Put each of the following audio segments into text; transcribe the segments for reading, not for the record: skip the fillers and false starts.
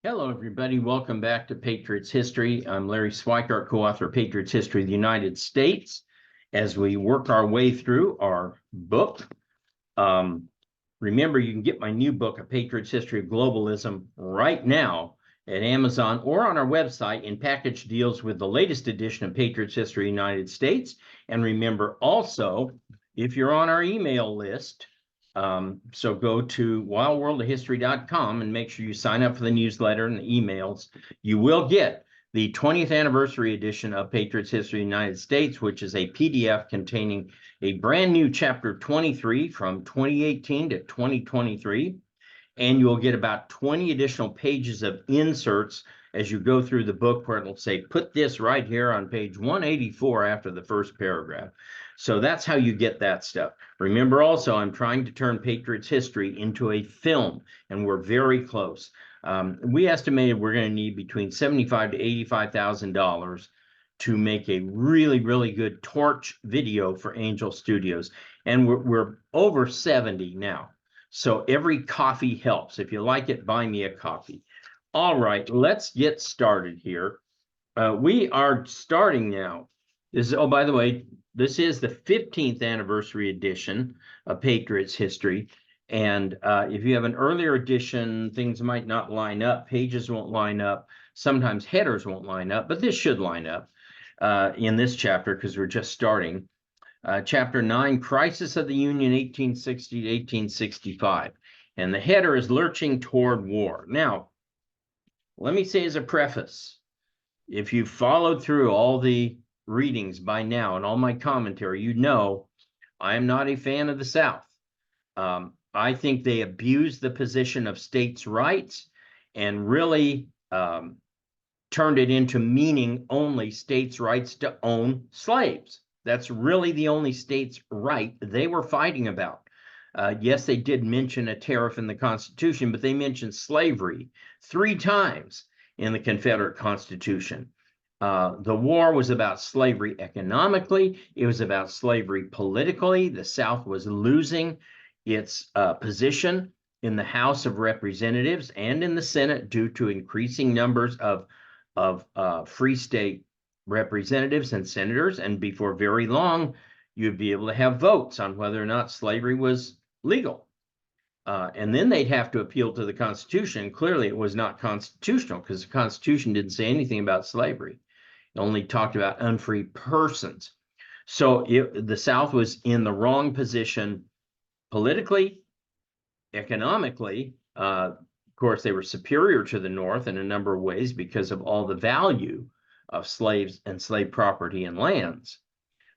Hello, everybody. Welcome back to Patriots History. I'm Larry Swikart, co-author of Patriots History of the United States. As we work our way through our book, remember, you can get my new book, A Patriots History of Globalism, right now at Amazon or on our website in package deals with the latest edition of Patriots History of the United States. And remember also, if you're on our email list, so go to wildworldofhistory.com and make sure you sign up for the newsletter and the emails. You will get the 20th anniversary edition of Patriots History of the United States, which is a PDF containing a brand new chapter 23 from 2018 to 2023. And you'll get about 20 additional pages of inserts as you go through the book, where it'll say, put this right here on page 184 after the first paragraph. So that's how you get that stuff. Remember also, I'm trying to turn Patriots History into a film, and we're very close. We estimated we're going to need between $75,000 to $85,000 to make a really, really good torch video for Angel Studios. And we're over 70 now. So every coffee helps. If you like it, buy me a coffee. All right, let's get started here. We are starting now. Oh, by the way, this is the 15th anniversary edition of Patriots History. And if you have an earlier edition, things might not line up. Pages won't line up. Sometimes headers won't line up, but this should line up in this chapter because we're just starting. Chapter 9, Crisis of the Union, 1860 to 1865. And the header is Lurching Toward War. Now, let me say as a preface, if you've followed through all the readings by now and all my commentary, you know I am not a fan of the South. I think they abused the position of states' rights and really turned it into meaning only states' rights to own slaves. That's really the only states' right they were fighting about. Yes, they did mention a tariff in the Constitution, but they mentioned slavery 3 times in the Confederate Constitution. The war was about slavery economically. It was about slavery politically. The South was losing its position in the House of Representatives and in the Senate due to increasing numbers of free state representatives and senators, and before very long, you'd be able to have votes on whether or not slavery was legal. And then they'd have to appeal to the Constitution. Clearly, it was not constitutional because the Constitution didn't say anything about slavery. It only talked about unfree persons. So the South was in the wrong position politically, economically. Of course, they were superior to the North in a number of ways because of all the value of slaves and slave property and lands.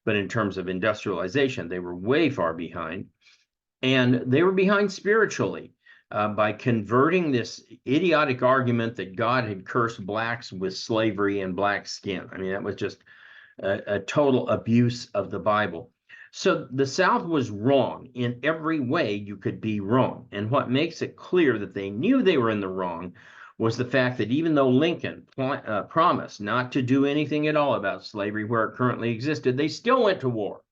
But in terms of industrialization, they were way far behind. And they were behind spiritually by converting this idiotic argument that God had cursed blacks with slavery and black skin. I mean, that was just a total abuse of the Bible. So the South was wrong in every way you could be wrong. And what makes it clear that they knew they were in the wrong was the fact that even though Lincoln promised not to do anything at all about slavery where it currently existed, they still went to war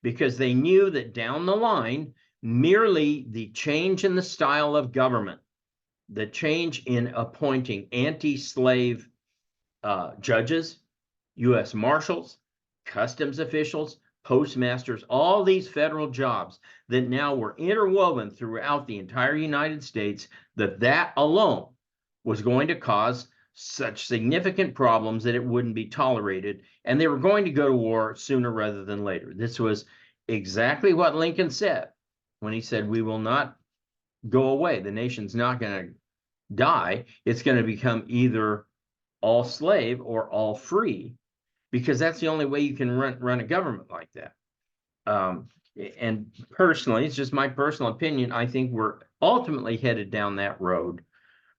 because they knew that down the line, merely the change in the style of government, the change in appointing anti-slave judges, U.S. Marshals, customs officials, postmasters, all these federal jobs that now were interwoven throughout the entire United States, that alone was going to cause such significant problems that it wouldn't be tolerated, and they were going to go to war sooner rather than later. This was exactly what Lincoln said when he said, we will not go away. The nation's not going to die. It's going to become either all slave or all free, because that's the only way you can run a government like that. And personally, it's just my personal opinion, I think we're ultimately headed down that road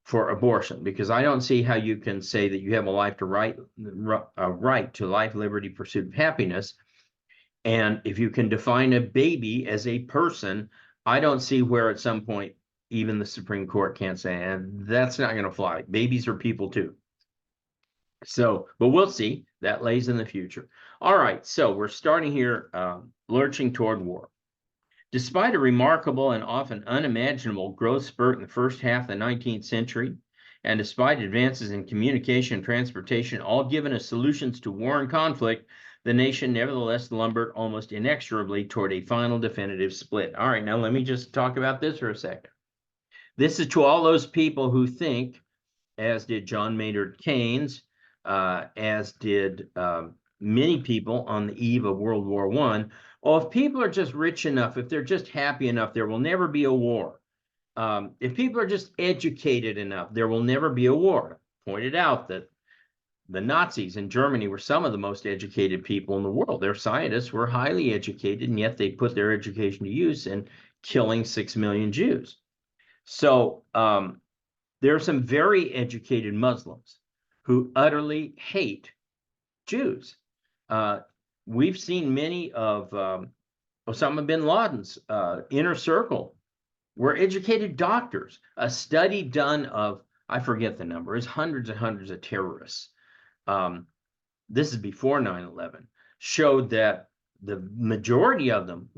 for abortion, because I don't see how you can say that you have a right to life, liberty, pursuit of happiness. And if you can define a baby as a person, I don't see where at some point even the Supreme Court can't say, and that's not going to fly. Babies are people too. So, but we'll see. That lays in the future. All right, so we're starting here, lurching toward war. Despite a remarkable and often unimaginable growth spurt in the first half of the 19th century, And despite advances in communication and transportation, all given as solutions to war and conflict, the nation nevertheless lumbered almost inexorably toward a final definitive split. All right, now let me just talk about this for a second. This is to all those people who think, as did John Maynard Keynes, as did many people on the eve of World War I, oh, if people are just rich enough, if they're just happy enough, there will never be a war. If people are just educated enough, there will never be a war. Pointed out that the Nazis in Germany were some of the most educated people in the world. Their scientists were highly educated, and yet they put their education to use in killing 6 million Jews. So there are some very educated Muslims who utterly hate Jews. We've seen many of Osama bin Laden's inner circle were educated doctors. A study done of, I forget the number, is hundreds and hundreds of terrorists. This is before 9/11, showed that the majority of them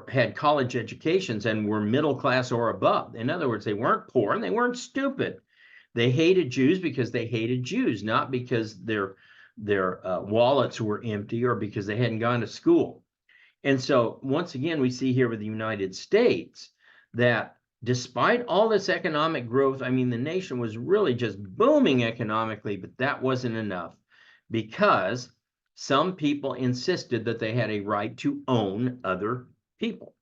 had college educations and were middle class or above. In other words, they weren't poor and they weren't stupid. They hated Jews because they hated Jews, not because their wallets were empty or because they hadn't gone to school. And so once again, we see here with the United States that despite all this economic growth, I mean, the nation was really just booming economically, but that wasn't enough because some people insisted that they had a right to own other people.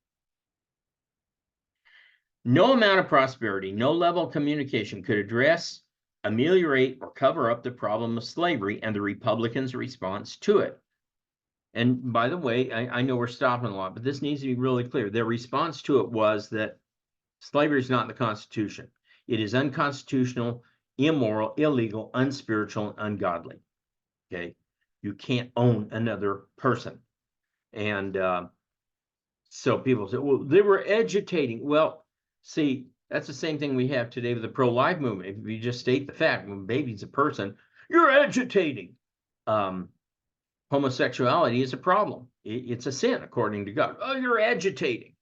No amount of prosperity, no level of communication could address, ameliorate, or cover up the problem of slavery and the Republicans' response to it. And by the way, I know we're stopping a lot, but this needs to be really clear. Their response to it was that slavery is not in the Constitution. It is unconstitutional, immoral, illegal, unspiritual, and ungodly. Okay, you can't own another person. And so people say, well, they were agitating. Well, see, that's the same thing we have today with the pro-life movement. If you just state the fact, when a baby's a person, you're agitating. Homosexuality is a problem. It's a sin, according to God. Oh, you're agitating.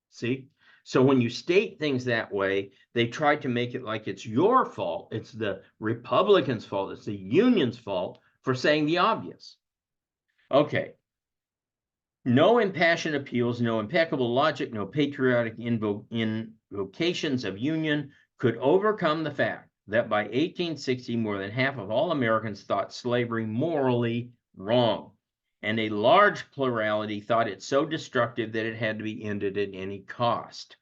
See? So when you state things that way, they try to make it like it's your fault. It's the Republicans' fault. It's the union's fault for saying the obvious. Okay. No impassioned appeals, no impeccable logic, no patriotic invocations of union could overcome the fact that by 1860, more than half of all Americans thought slavery morally wrong, and a large plurality thought it so destructive that it had to be ended at any cost.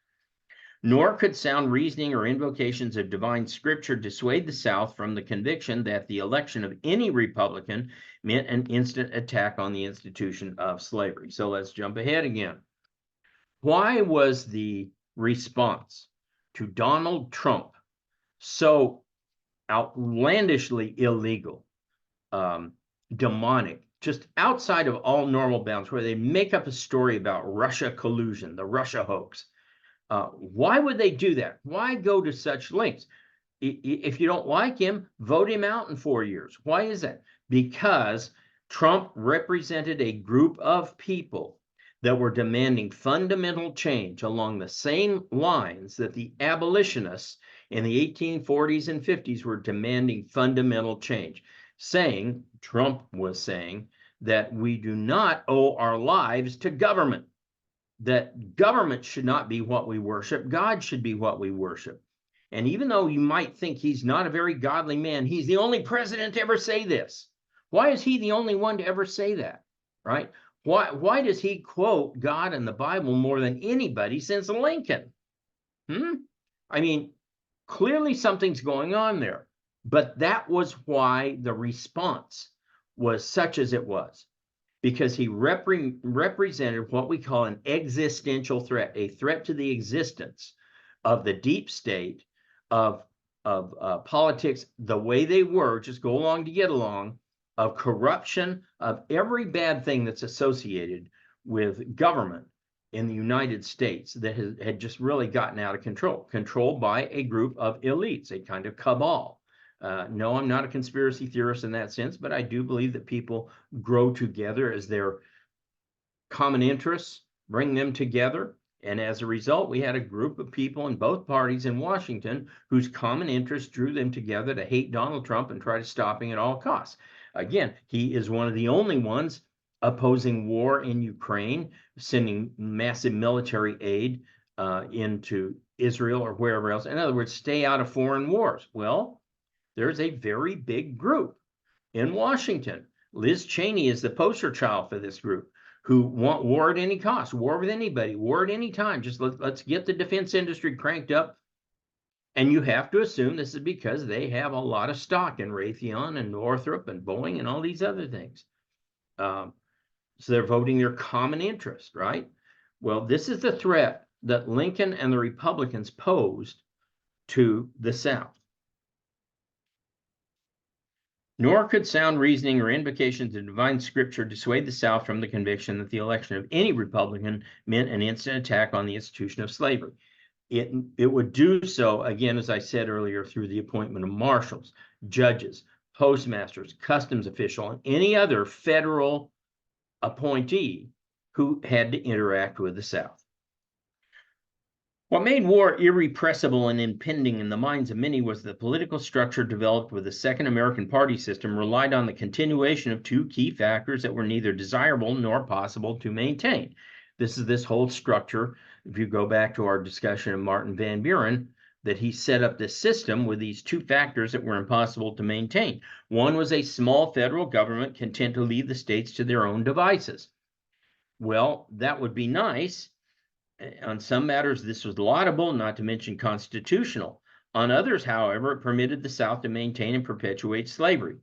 Nor could sound reasoning or invocations of divine scripture dissuade the South from the conviction that the election of any Republican meant an instant attack on the institution of slavery. So let's jump ahead again. Why was the response to Donald Trump so outlandishly illegal, demonic, just outside of all normal bounds, where they make up a story about Russia collusion, the Russia hoax? Why would they do that? Why go to such lengths? If you don't like him, vote him out in 4 years. Why is that? Because Trump represented a group of people that were demanding fundamental change along the same lines that the abolitionists in the 1840s and 50s were demanding fundamental change, saying, Trump was saying, that we do not owe our lives to government, that government should not be what we worship, God should be what we worship. And even though you might think he's not a very godly man, he's the only president to ever say this. Why is he the only one to ever say that, right? Why does he quote God and the Bible more than anybody since Lincoln? I mean, clearly something's going on there. But that was why the response was such as it was, because he represented what we call an existential threat, a threat to the existence of the deep state, of politics, the way they were, just go along to get along, of corruption, of every bad thing that's associated with government in the United States that had just really gotten out of control, controlled by a group of elites, a kind of cabal. No, I'm not a conspiracy theorist in that sense, but I do believe that people grow together as their common interests bring them together. And as a result, we had a group of people in both parties in Washington whose common interests drew them together to hate Donald Trump and try to stop him at all costs. Again, he is one of the only ones opposing war in Ukraine, sending massive military aid into Israel or wherever else. In other words, stay out of foreign wars. Well, there's a very big group in Washington. Liz Cheney is the poster child for this group who want war at any cost, war with anybody, war at any time. Just let's get the defense industry cranked up. And you have to assume this is because they have a lot of stock in Raytheon and Northrop and Boeing and all these other things. So they're voting their common interest, right? Well, this is the threat that Lincoln and the Republicans posed to the South. Nor could sound reasoning or invocations of divine scripture dissuade the South from the conviction that the election of any Republican meant an instant attack on the institution of slavery. It would do so, again, as I said earlier, through the appointment of marshals, judges, postmasters, customs official, and any other federal appointee who had to interact with the South. What made war irrepressible and impending in the minds of many was the political structure developed with the Second American Party system relied on the continuation of two key factors that were neither desirable nor possible to maintain. This is this whole structure. If you go back to our discussion of Martin Van Buren, that he set up this system with these two factors that were impossible to maintain. One was a small federal government content to leave the states to their own devices. Well, that would be nice. On some matters, this was laudable, not to mention constitutional. On others, however, it permitted the South to maintain and perpetuate slavery.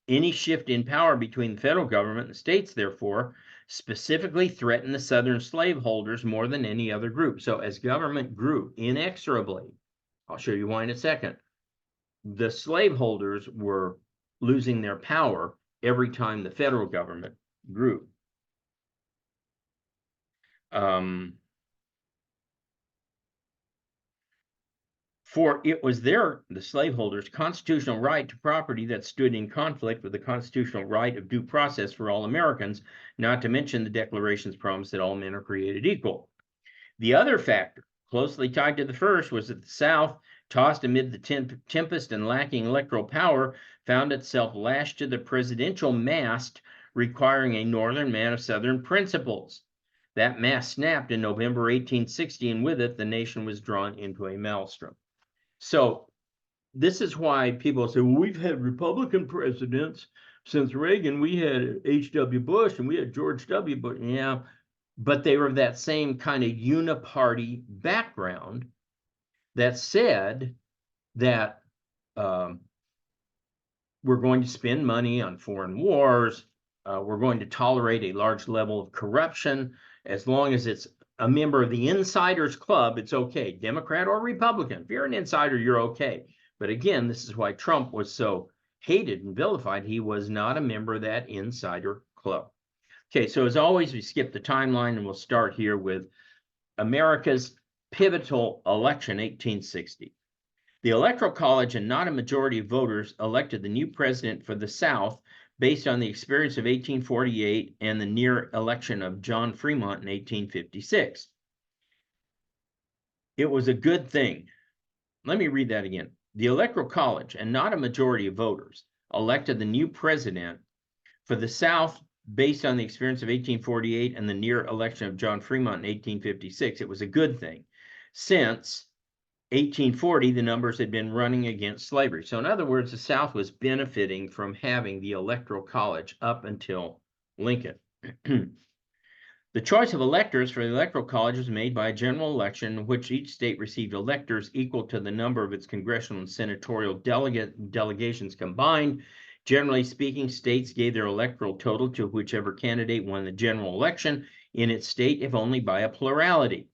Any shift in power between the federal government and the states, therefore, specifically threatened the Southern slaveholders more than any other group. So as government grew inexorably, I'll show you why in a second, the slaveholders were losing their power every time the federal government grew. For it was the slaveholders' constitutional right to property that stood in conflict with the constitutional right of due process for all Americans, not to mention the Declaration's promise that all men are created equal. The other factor, closely tied to the first, was that the South, tossed amid the tempest and lacking electoral power, found itself lashed to the presidential mast, requiring a Northern man of Southern principles. That mast snapped in November 1860, and with it, the nation was drawn into a maelstrom. So this is why people say, well, we've had Republican presidents since Reagan. We had H.W. Bush and we had George W. Bush. Yeah, but they were that same kind of uniparty background that said that we're going to spend money on foreign wars. We're going to tolerate a large level of corruption. As long as it's a member of the insiders club, it's okay, Democrat or Republican. If you're an insider, you're okay. But again, this is why Trump was so hated and vilified. He was not a member of that insider club. Okay, so as always, we skip the timeline and we'll start here with America's pivotal election, 1860. The Electoral College and not a majority of voters elected the new president for the South based on the experience of 1848 and the near election of John Fremont in 1856. It was a good thing. Let me read that again. The Electoral College and not a majority of voters elected the new president for the South based on the experience of 1848 and the near election of John Fremont in 1856. It was a good thing. Since 1840, the numbers had been running against slavery. So in other words, the South was benefiting from having the Electoral College up until Lincoln. The choice of electors for the Electoral College was made by a general election in which each state received electors equal to the number of its congressional and senatorial delegations combined. Generally speaking, states gave their electoral total to whichever candidate won the general election in its state, if only by a plurality.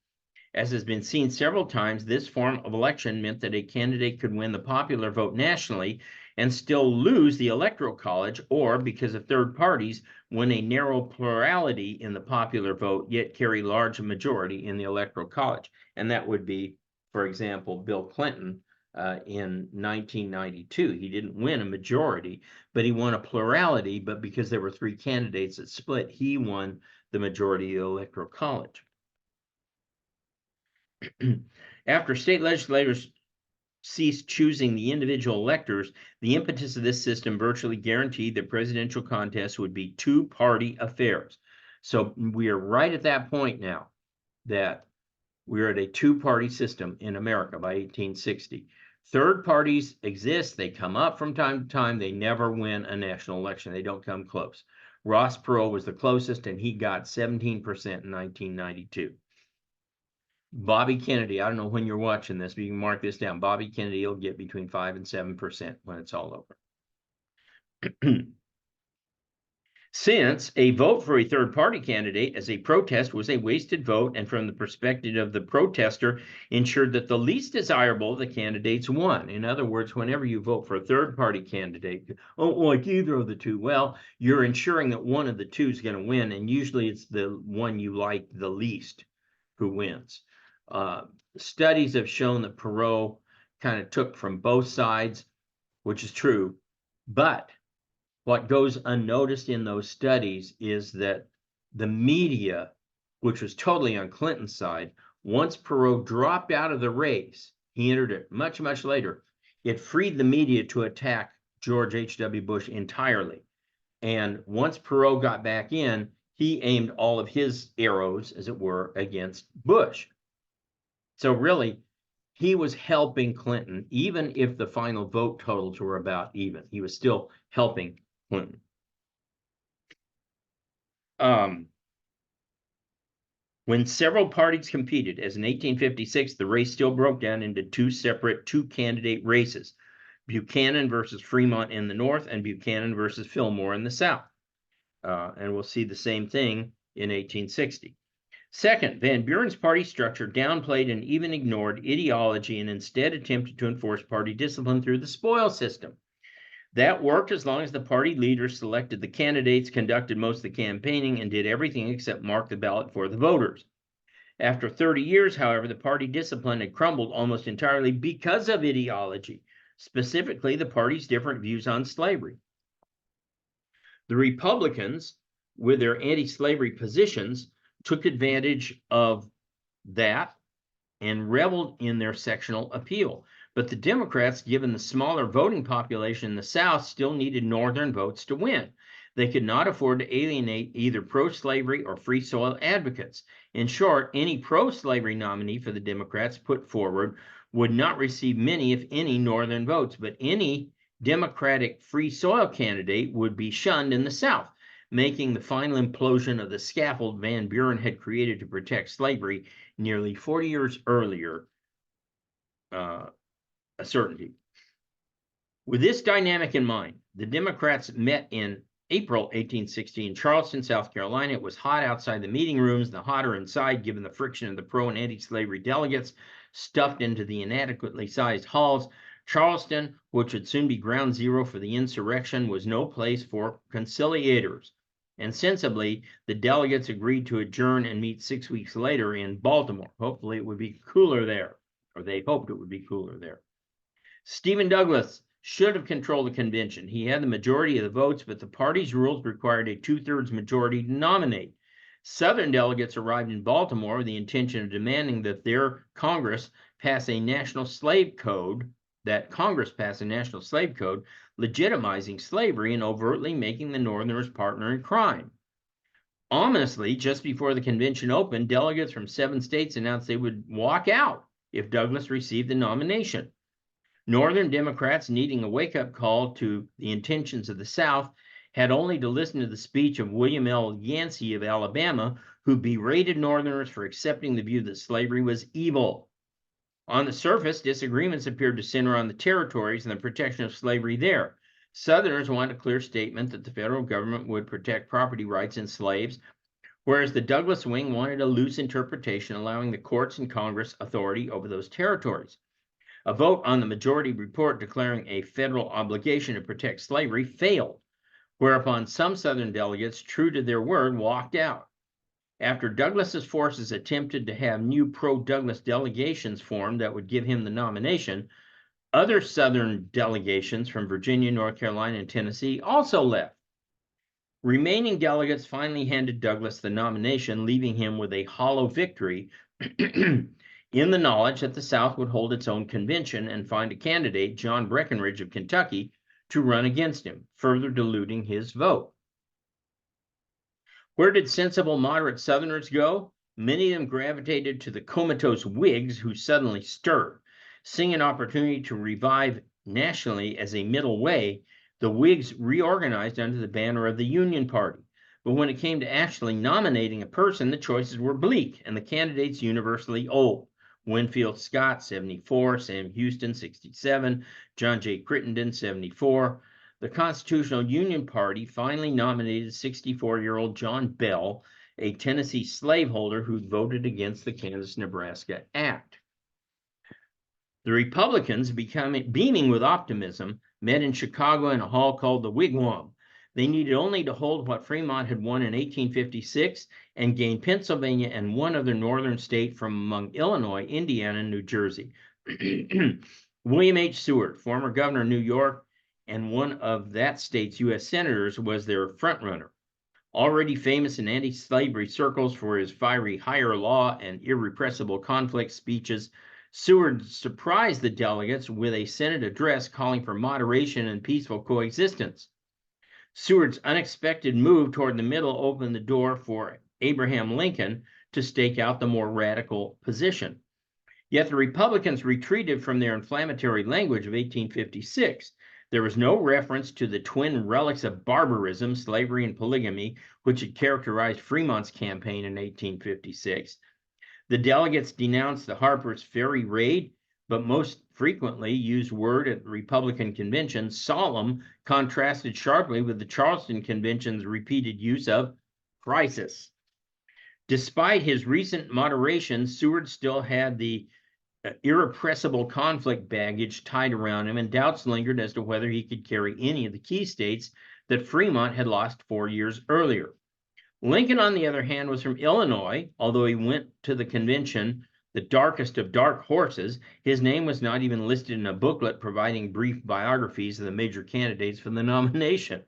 As has been seen several times, this form of election meant that a candidate could win the popular vote nationally and still lose the Electoral College, or, because of third parties, win a narrow plurality in the popular vote, yet carry large majority in the Electoral College. And that would be, for example, Bill Clinton in 1992. He didn't win a majority, but he won a plurality, but because there were three candidates that split, he won the majority of the Electoral College. After state legislators ceased choosing the individual electors, the impetus of this system virtually guaranteed that presidential contests would be two-party affairs. So we are right at that point now that we're at a two-party system in America by 1860. Third parties exist. They come up from time to time. They never win a national election. They don't come close. Ross Perot was the closest, and he got 17% in 1992. Bobby Kennedy, I don't know when you're watching this, but you can mark this down. Bobby Kennedy will get between 5 and 7% when it's all over. Since a vote for a third-party candidate as a protest was a wasted vote, and from the perspective of the protester, ensured that the least desirable of the candidates won. In other words, whenever you vote for a third-party candidate, oh, like either of the two, well, you're ensuring that one of the two is going to win, and usually it's the one you like the least who wins. Studies have shown that Perot kind of took from both sides, which is true, but what goes unnoticed in those studies is that the media, which was totally on Clinton's side, once Perot dropped out of the race, he entered it much, much later, it freed the media to attack George H.W. Bush entirely. And once Perot got back in, he aimed all of his arrows, as it were, against Bush. So really, he was helping Clinton, even if the final vote totals were about even. He was still helping Clinton. When several parties competed, as in 1856, the race still broke down into two separate two-candidate races, Buchanan versus Fremont in the north and Buchanan versus Fillmore in the south. And we'll see the same thing in 1860. Second, Van Buren's party structure downplayed and even ignored ideology and instead attempted to enforce party discipline through the spoil system. That worked as long as the party leaders selected the candidates, conducted most of the campaigning, and did everything except mark the ballot for the voters. After 30 years, however, the party discipline had crumbled almost entirely because of ideology, specifically the party's different views on slavery. The Republicans, with their anti-slavery positions, took advantage of that and reveled in their sectional appeal. But the Democrats, given the smaller voting population in the South, still needed Northern votes to win. They could not afford to alienate either pro-slavery or free soil advocates. In short, any pro-slavery nominee for the Democrats put forward would not receive many, if any, Northern votes, but any Democratic free soil candidate would be shunned in the South, making the final implosion of the scaffold Van Buren had created to protect slavery nearly 40 years earlier a certainty. With this dynamic in mind, the Democrats met in April 1860 in Charleston, South Carolina. It was hot outside the meeting rooms, the hotter inside, given the friction of the pro and anti-slavery delegates stuffed into the inadequately sized halls. Charleston, which would soon be ground zero for the insurrection, was no place for conciliators. And sensibly, the delegates agreed to adjourn and meet 6 weeks later in Baltimore. Hopefully it would be cooler there, or they hoped it would be cooler there. Stephen Douglas should have controlled the convention. He had the majority of the votes, but the party's rules required a 2/3 majority to nominate. Southern delegates arrived in Baltimore with the intention of demanding that their Congress pass a national slave code, legitimizing slavery and overtly making the Northerners partner in crime. Ominously, just before the convention opened, delegates from 7 states announced they would walk out if Douglas received the nomination. Northern Democrats, needing a wake-up call to the intentions of the South, had only to listen to the speech of William L. Yancey of Alabama, who berated Northerners for accepting the view that slavery was evil. On the surface, disagreements appeared to center on the territories and the protection of slavery there. Southerners wanted a clear statement that the federal government would protect property rights in slaves, whereas the Douglas wing wanted a loose interpretation, allowing the courts and Congress authority over those territories. A vote on the majority report declaring a federal obligation to protect slavery failed, whereupon some Southern delegates, true to their word, walked out. After Douglas's forces attempted to have new pro-Douglas delegations formed that would give him the nomination, other Southern delegations from Virginia, North Carolina, and Tennessee also left. Remaining delegates finally handed Douglas the nomination, leaving him with a hollow victory. in the knowledge that the South would hold its own convention and find a candidate, John Breckinridge of Kentucky, to run against him, further diluting his vote. Where did sensible moderate Southerners go? Many of them gravitated to the comatose Whigs who suddenly stirred. Seeing an opportunity to revive nationally as a middle way, the Whigs reorganized under the banner of the Union Party. But when it came to actually nominating a person, the choices were bleak and the candidates universally old. Winfield Scott, 74, Sam Houston, 67, John J. Crittenden, 74. The Constitutional Union Party finally nominated 64-year-old John Bell, a Tennessee slaveholder who voted against the Kansas-Nebraska Act. The Republicans, beaming with optimism, met in Chicago in a hall called the Wigwam. They needed only to hold what Fremont had won in 1856 and gain Pennsylvania and one other northern state from among Illinois, Indiana, and New Jersey. William H. Seward, former governor of New York, and one of that state's U.S. senators, was their frontrunner. Already famous in anti-slavery circles for his fiery higher law and irrepressible conflict speeches, Seward surprised the delegates with a Senate address calling for moderation and peaceful coexistence. Seward's unexpected move toward the middle opened the door for Abraham Lincoln to stake out the more radical position. Yet the Republicans retreated from their inflammatory language of 1856. There was no reference to the twin relics of barbarism, slavery and polygamy, which had characterized Fremont's campaign in 1856. The delegates denounced the Harper's Ferry raid, but most frequently used word at the Republican convention. Solemn contrasted sharply with the Charleston Convention's repeated use of crisis. Despite his recent moderation, Seward still had the irrepressible conflict baggage tied around him, and doubts lingered as to whether he could carry any of the key states that Fremont had lost 4 years earlier. Lincoln, on the other hand, was from Illinois. Although he went to the convention, the darkest of dark horses, his name was not even listed in a booklet providing brief biographies of the major candidates for the nomination.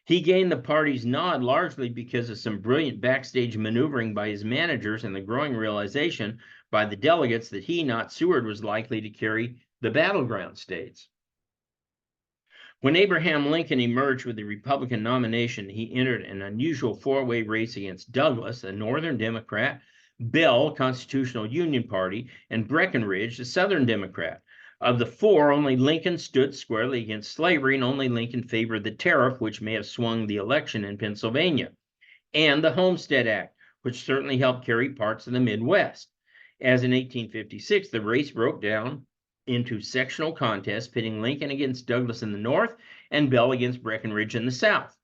He gained the party's nod largely because of some brilliant backstage maneuvering by his managers and the growing realization by the delegates that he, not Seward, was likely to carry the battleground states. When Abraham Lincoln emerged with the Republican nomination, he entered an unusual four-way race against Douglas, a Northern Democrat, Bell, Constitutional Union Party, and Breckinridge, a Southern Democrat. Of the four, only Lincoln stood squarely against slavery, and only Lincoln favored the tariff, which may have swung the election in Pennsylvania, and the Homestead Act, which certainly helped carry parts of the Midwest. As in 1856, the race broke down into sectional contests, pitting Lincoln against Douglas in the North and Bell against Breckinridge in the South.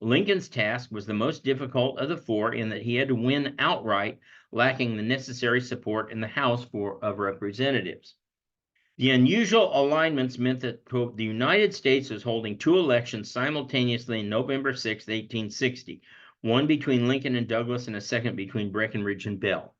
Lincoln's task was the most difficult of the four in that he had to win outright, lacking the necessary support in the House of Representatives. The unusual alignments meant that, quote, the United States was holding two elections simultaneously on November 6, 1860, one between Lincoln and Douglas and a second between Breckinridge and Bell.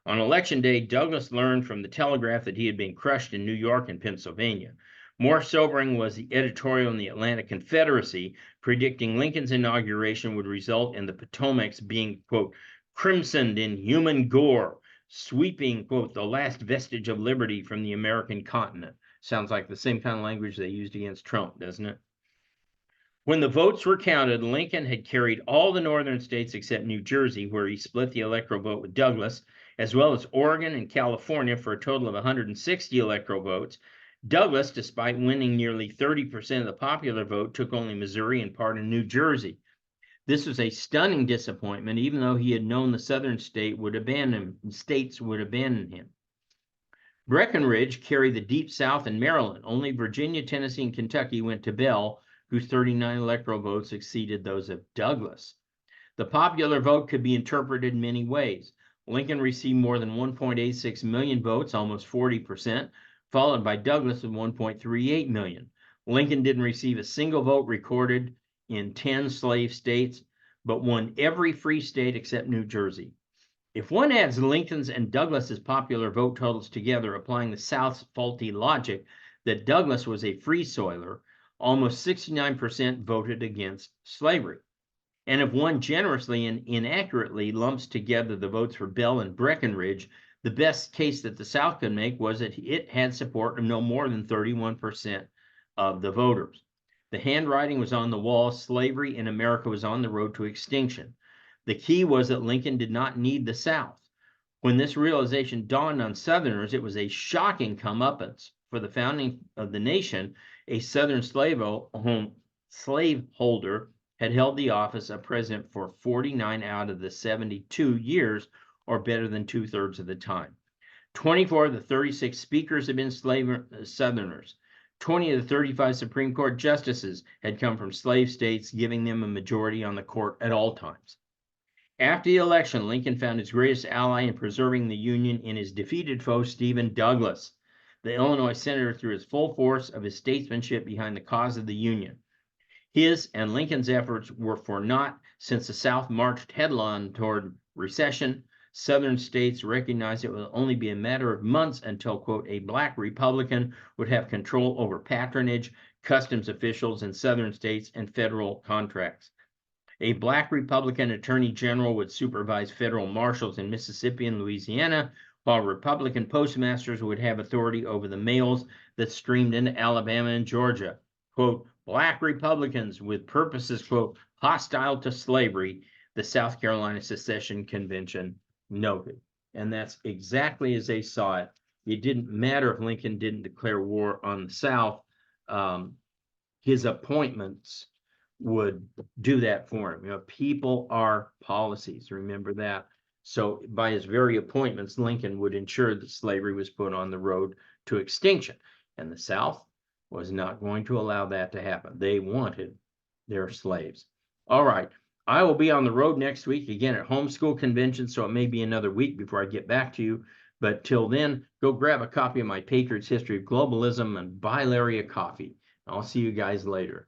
On Election Day, Douglas learned from the Telegraph that he had been crushed in New York and Pennsylvania. More sobering was the editorial in the Atlanta Confederacy predicting Lincoln's inauguration would result in the Potomac's being, quote, crimsoned in human gore, sweeping, quote, the last vestige of liberty from the American continent. Sounds like the same kind of language they used against Trump, doesn't it? When the votes were counted, Lincoln had carried all the northern states except New Jersey, where he split the electoral vote with Douglas, as well as Oregon and California for a total of 160 electoral votes. Douglas, despite winning nearly 30% of the popular vote, took only Missouri and part of New Jersey. This was a stunning disappointment, even though he had known the southern states would abandon him. Breckinridge carried the deep South and Maryland. Only Virginia, Tennessee, and Kentucky went to Bell, whose 39 electoral votes exceeded those of Douglas. The popular vote could be interpreted in many ways. Lincoln received more than 1.86 million votes, almost 40%, followed by Douglas with 1.38 million. Lincoln didn't receive a single vote recorded in 10 slave states, but won every free state except New Jersey. If one adds Lincoln's and Douglas's popular vote totals together, applying the South's faulty logic that Douglas was a free soiler, almost 69% voted against slavery. And if one generously and inaccurately lumps together the votes for Bell and Breckinridge, The best case that the South could make was that it had support of no more than 31% of the voters. The handwriting was on the wall. Slavery in America was on the road to extinction. The key was that Lincoln did not need the South. When this realization dawned on Southerners, it was a shocking comeuppance. For the founding of the nation, a Southern slaveholder had held the office of president for 49 out of the 72 years, or better than 2/3 of the time. 24 of the 36 speakers had been Southerners. 20 of the 35 Supreme Court justices had come from slave states, giving them a majority on the court at all times. After the election, Lincoln found his greatest ally in preserving the Union in his defeated foe, Stephen Douglas. The Illinois senator threw his full force of his statesmanship behind the cause of the Union. His and Lincoln's efforts were for naught, since the South marched headlong toward recession. Southern states recognized it would only be a matter of months until, quote, a black Republican would have control over patronage, customs officials in Southern states, and federal contracts. A black Republican attorney general would supervise federal marshals in Mississippi and Louisiana, while Republican postmasters would have authority over the mails that streamed into Alabama and Georgia. Quote, black Republicans with purposes, quote, hostile to slavery, the South Carolina Secession Convention noted. And that's exactly as they saw it. It didn't matter if Lincoln didn't declare war on the South. His appointments would do that for him. You know, people are policies. Remember that. So by his very appointments, Lincoln would ensure that slavery was put on the road to extinction. And the South was not going to allow that to happen. They wanted their slaves. All right. I will be on the road next week again at homeschool convention, so it may be another week before I get back to you. But till then, go grab a copy of my Patriot's History of Globalism and buy Larry a coffee. I'll see you guys later.